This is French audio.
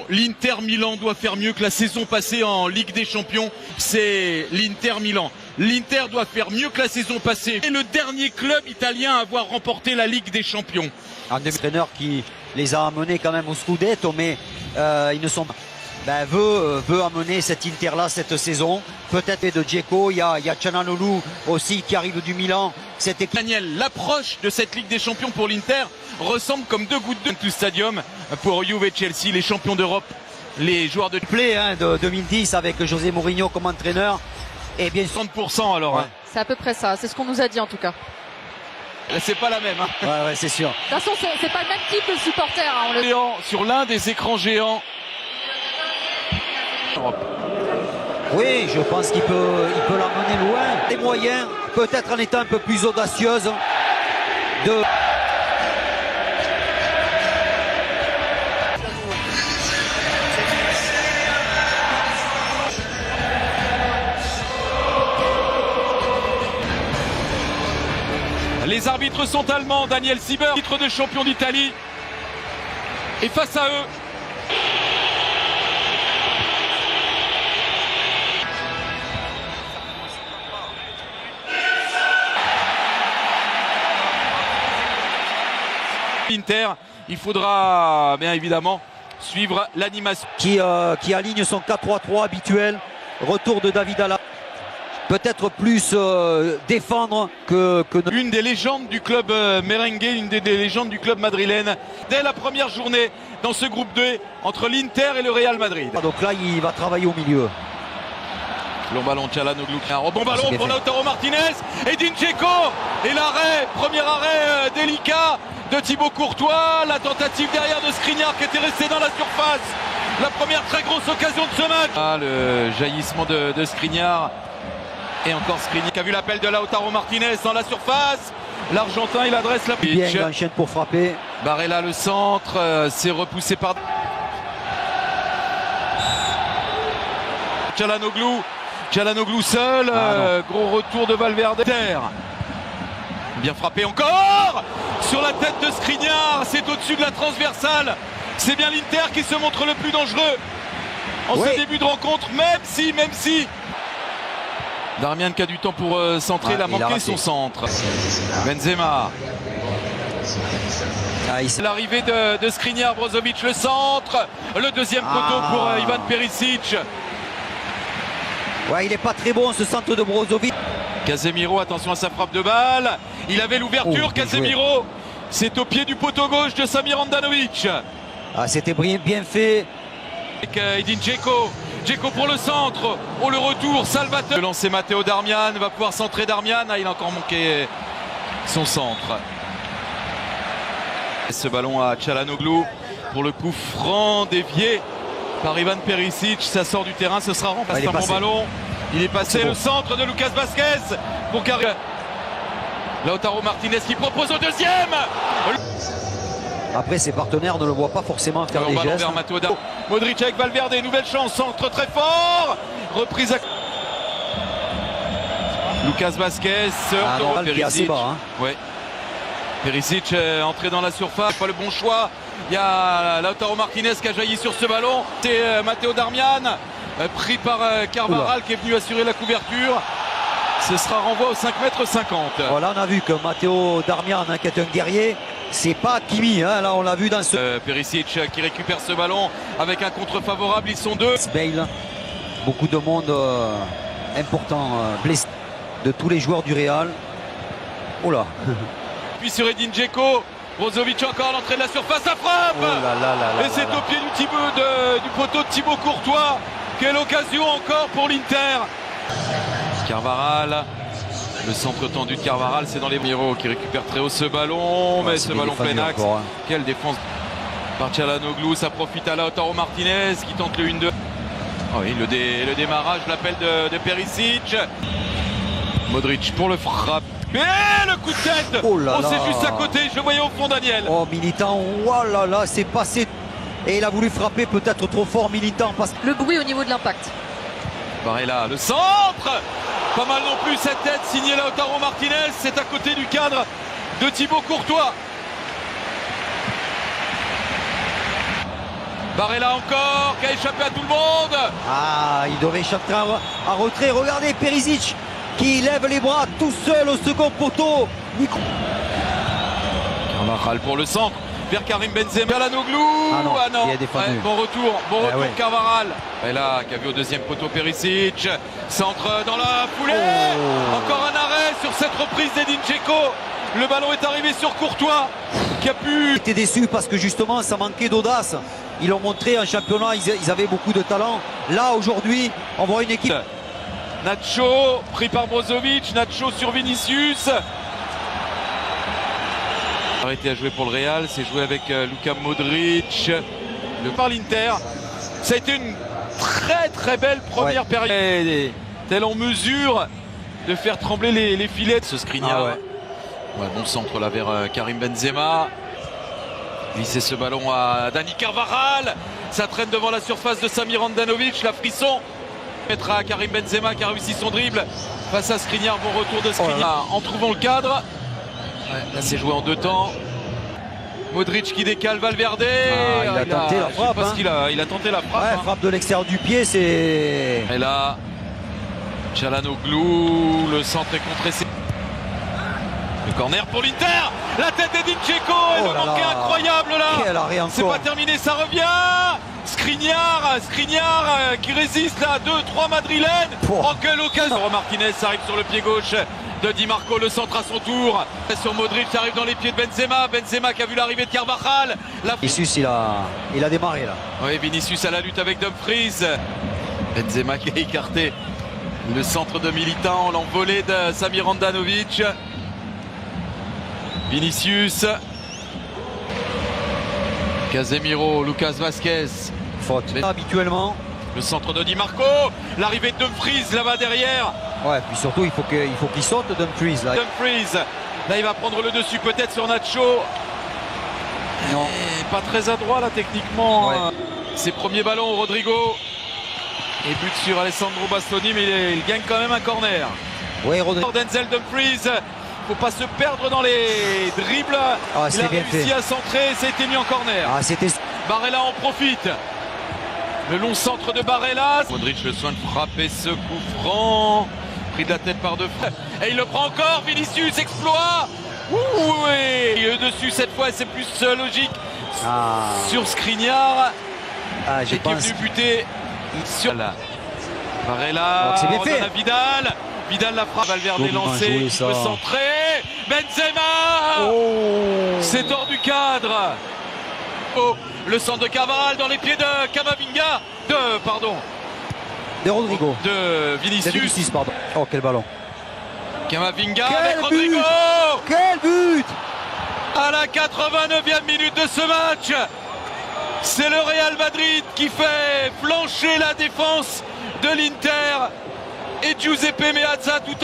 L'Inter Milan doit faire mieux que la saison passée en Ligue des Champions. C'est l'Inter Milan. L'Inter doit faire mieux que la saison passée. C'est le dernier club italien à avoir remporté la Ligue des Champions. Un entraîneur qui les a amenés quand même au Scudetto, mais ils ne sont pas. Veut amener cet Inter-là cette saison. Peut-être de Dzeko, il y a Çalhanoğlu aussi qui arrive du Milan. Daniel, l'approche de cette Ligue des Champions pour l'Inter ressemble comme deux gouttes d'eau du stadium pour Juve et Chelsea, les champions d'Europe, les joueurs de play de 2010 avec José Mourinho comme entraîneur. Et bien 30% alors. Ouais. Hein. C'est à peu près ça, c'est ce qu'on nous a dit en tout cas. C'est pas la même. Hein. Ouais, c'est sûr. De toute façon, c'est pas le même type de supporter. Hein, sur l'un des écrans géants. Oui, je pense qu'il peut l'emmener loin. Les moyens, peut-être en étant un peu plus audacieuse. Les arbitres sont allemands. Daniel Sieber, titre de champion d'Italie. Et face à eux, Inter, il faudra bien évidemment suivre l'animation. Qui aligne son 4-3-3 habituel. Retour de David Alaba. Peut-être plus défendre que... Une des légendes du club merengue, une des légendes du club madrilène. Dès la première journée dans ce groupe 2 entre l'Inter et le Real Madrid. Donc là, il va travailler au milieu. Long ballon, Çalhanoğlu. Un bon ballon pour Lautaro Martinez. Edin Dzeko. Et l'arrêt, premier arrêt délicat de Thibaut Courtois. La tentative derrière de Skriniar qui était resté dans la surface. La première très grosse occasion de ce match. Ah, le jaillissement de Skriniar. Et encore Skriniar qui a vu l'appel de Lautaro Martinez dans la surface. L'Argentin, il adresse la pitch. Bien, il enchaîne pour frapper. Barella le centre. C'est repoussé par Çalhanoğlu seul, gros retour de Valverde. Bien frappé encore sur la tête de Skriniar, c'est au-dessus de la transversale. C'est bien l'Inter qui se montre le plus dangereux en ce début de rencontre, même si Darmian qui a du temps pour centrer, il a manqué son centre. Benzema. L'arrivée de Skriniar, Brozovic le centre, le deuxième poteau pour Ivan Perisic. Ouais, il n'est pas très bon ce centre de Brozovic. Casemiro, attention à sa frappe de balle. Il avait l'ouverture, Casemiro. C'est au pied du poteau gauche de Samir Handanovic. Ah, c'était bien fait. Avec Edin Dzeko. Dzeko pour le centre. Oh, le retour, Salvatore. Le lancer Matteo Darmian, va pouvoir centrer Darmian. Ah, il a encore manqué son centre. Et ce ballon à Çalhanoğlu pour le coup franc dévié par Ivan Perisic. Ça sort du terrain, ce sera remplacé par un bon ballon. Il est passé, le centre de Lucas Vazquez pour Carré. Lautaro Martinez qui propose au deuxième. Après, ses partenaires ne le voient pas forcément faire des gestes. Modric avec Valverde, nouvelle chance, centre très fort. Reprise à Lucas Vazquez. Perisic. Ouais. Perisic entré dans la surface, pas le bon choix. Il y a Lautaro Martinez qui a jailli sur ce ballon. C'est Matteo Darmian pris par Carvajal qui est venu assurer la couverture. Ce sera renvoi au 5,50 m. Voilà, on a vu que Matteo Darmian, qui est un guerrier, c'est pas Kimi. Là, on l'a vu dans ce... Perisic qui récupère ce ballon avec un contre favorable. Ils sont deux. Bale, beaucoup de monde important blessé de tous les joueurs du Real. Oh là. Puis sur Edin Dzeko. Brozovic encore à l'entrée de la surface, ça frappe. Et c'est au pied du poteau de Thibaut Courtois. Quelle occasion encore pour l'Inter. Carvajal, le centre tendu de Carvajal, c'est dans les Miro qui récupère très haut ce ballon, mais ce ballon plein axe. Quelle défense par Çalhanoğlu, ça profite à Lautaro Martinez qui tente le 1-2. Oh oui, le démarrage, l'appel de Perisic. Modric pour le frappe. Et le coup de tête. Oh là là. C'est juste à côté, je le voyais au fond Daniel. Oh Militant, oh là là, c'est passé. Et il a voulu frapper peut-être trop fort Militant. Le bruit au niveau de l'impact. Barella, le centre. Pas mal non plus cette tête signée Lautaro Martinez. C'est à côté du cadre de Thibaut Courtois. Barella encore, qui a échappé à tout le monde. Ah, il devait échapper à retrait. Regardez Perisic qui lève les bras tout seul au second poteau. Carvajal pour le centre, vers Karim Benzema. Çalhanoğlu. Ah non, il a défendu. Ouais, bon retour ouais. Carvajal. Et là, qui a vu au deuxième poteau Perisic. Centre dans la foulée. Encore un arrêt sur cette reprise d'Edin Dzeko. Le ballon est arrivé sur Courtois, qui a pu... J'étais déçu parce que justement ça manquait d'audace. Ils l'ont montré en championnat, ils avaient beaucoup de talent. Là aujourd'hui, on voit une équipe. Nacho pris par Brozovic, Nacho sur Vinicius. Arrêté à jouer pour le Real, c'est joué avec Luka Modric. Par l'Inter, ça a été une très belle première période. Telle en mesure de faire trembler les filets de ce Skriniar. Ouais, bon centre là vers Karim Benzema. Glisser ce ballon à Dani Carvajal. Ça traîne devant la surface de Samir Handanovic. La frisson. Mettra à Karim Benzema qui a réussi son dribble face à Skriniar. Bon retour de Skriniar en trouvant le cadre. Ouais, là c'est joué en deux temps. Modric qui décale Valverde. Il a tenté la frappe. Il a tenté la frappe. Ouais, frappe de l'extérieur du pied, c'est... Et là, Çalhanoğlu, le centre est contré. Le corner pour l'Inter. La tête d'Edin Dzeko et le manqué incroyable là. Quel arrêt encore. C'est pas terminé, ça revient. Skriniar qui résiste là, 2-3 madrilènes. Oh, quelle occasion. Martinez arrive sur le pied gauche de Di Marco, le centre à son tour. Sur Modric, ça arrive dans les pieds de Benzema. Benzema qui a vu l'arrivée de Carvajal. Vinicius, il a démarré là. Oui, Vinicius à la lutte avec Dumfries. Benzema qui a écarté le centre de Militant, l'envolée de Samir Handanovic. Vinicius. Casemiro, Lucas Vazquez. Faute. Mais habituellement. Le centre de Di Marco. L'arrivée de Dumfries là-bas derrière. Ouais, puis surtout il faut qu'il saute Dumfries là. Dumfries. Là il va prendre le dessus peut-être sur Nacho. Non. Et pas très adroit là techniquement. Ouais. Ses premiers ballons, Rodrigo. Et but sur Alessandro Bastoni, mais il gagne quand même un corner. Oui, Rodrigo. Denzel Dumfries. Faut pas se perdre dans les dribbles. Il a réussi à centrer, ça a été mis en corner. Barella en profite. Le long centre de Barella. Modric le soin de frapper ce coup franc. Pris de la tête par Defray. Et il le prend encore. Vinicius, exploit. Oui. Et dessus cette fois, c'est plus logique. Sur Skriniar. Qui est venu buter sur la Barella. C'est bien fait. Vidal. Vidal la frappe, Valverde lancé, il peut centrer. Benzema. C'est hors du cadre. Le centre de Carvajal dans les pieds de Camavinga. De Rodrigo. De Vinicius. Pardon. Oh, quel ballon. Camavinga avec Rodrigo. Quel but. À la 89e minute de ce match. C'est le Real Madrid qui fait flancher la défense de l'Inter. Et Giuseppe Meazza tout